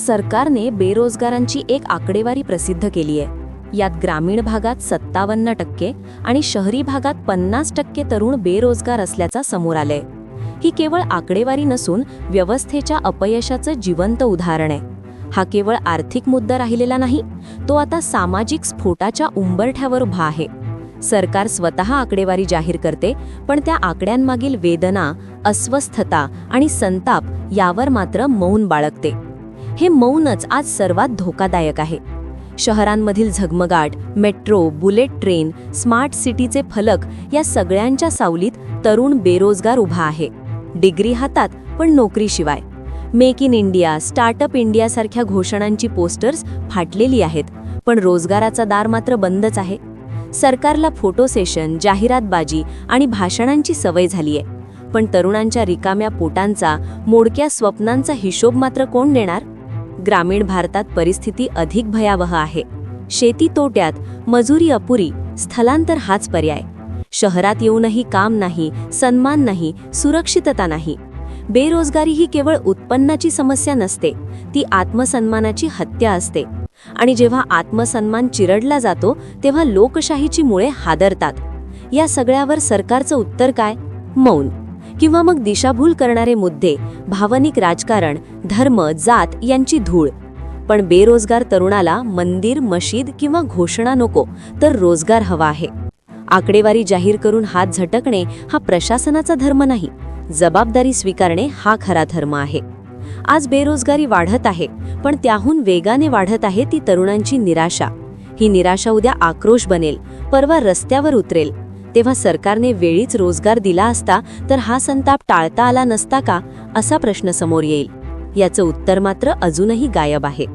सरकारने बेरोजगारांची एक आकडेवारी प्रसिद्ध केली आहे. यात ग्रामीण भागात 57% आणि शहरी भागात 50% तरुण बेरोजगार असल्याचा समोर आलंय. ही केवळ आकडेवारी नसून व्यवस्थेच्या अपयशाचं जिवंत उदाहरण आहे. हा केवळ आर्थिक मुद्दा राहिलेला नाही, तो आता सामाजिक स्फोटाच्या उंबरठ्यावर उभा आहे. सरकार स्वतः आकडेवारी जाहीर करते, पण त्या आकड्यांमागील वेदना, अस्वस्थता आणि संताप यावर मात्र मौन बाळगते. हे मौनच आज सर्वात धोकादायक आहे. शहरांमधील झगमगाट, मेट्रो, बुलेट ट्रेन, स्मार्ट सिटीचे फलक या सगळ्यांच्या सावलीत तरुण बेरोजगार उभा आहे. डिग्री हातात पण नोकरीशिवाय. Make in India, startup India सारख्या घोषणांची पोस्टर्स फाटलेली आहेत, पण रोजगाराचा दार मात्र बंदच आहे. सरकारला फोटो सेशन, जाहिरातबाजी आणि भाषणांची सवय झालीय, पण तरुणांच्या रिकाम्या पोटांचा, मोडक्या स्वप्नांचा हिशोब मात्र कोण देणार? ग्रामीण भारतात परिस्थिती अधिक भयावह आहे. शेती तोट्यात, मजुरी अपुरी, स्थलांतर हाच पर्याय. शहरात येऊनही काम नाही, सन्मान नाही, सुरक्षितता नाही. बेरोजगारी ही केवळ उत्पन्नाची समस्या नसते, ती आत्मसन्मानाची हत्या असते. आणि जेव्हा आत्मसन्मान चिरडला जातो तेव्हा लोकशाहीची मुळे हादरतात. या सगळ्यावर सरकारचं उत्तर काय? मौन, किंवा मग दिशाभूल करणारे मुद्दे, भावनिक राजकारण, धर्म, जात यांची धूळ. पण बेरोजगार तरुणाला मंदिर, मशीद किंवा घोषणा नको, तर रोजगार हवा आहे. आकडेवारी जाहीर करून हात झटकणे हा प्रशासनाचा धर्म नाही, जबाबदारी स्वीकारणे हा खरा धर्म आहे. आज बेरोजगारी वाढत आहे, पण त्याहून वेगाने वाढत आहे ती तरुणांची निराशा. ही निराशा उद्या आक्रोश बनेल, परवा रस्त्यावर उतरेल. तेव्हा सरकारने वेळीच रोजगार दिला असता तर हा संताप टाळता आला नसता का, असा प्रश्न समोर येईल. याचं उत्तर मात्र अजूनही गायब आहे.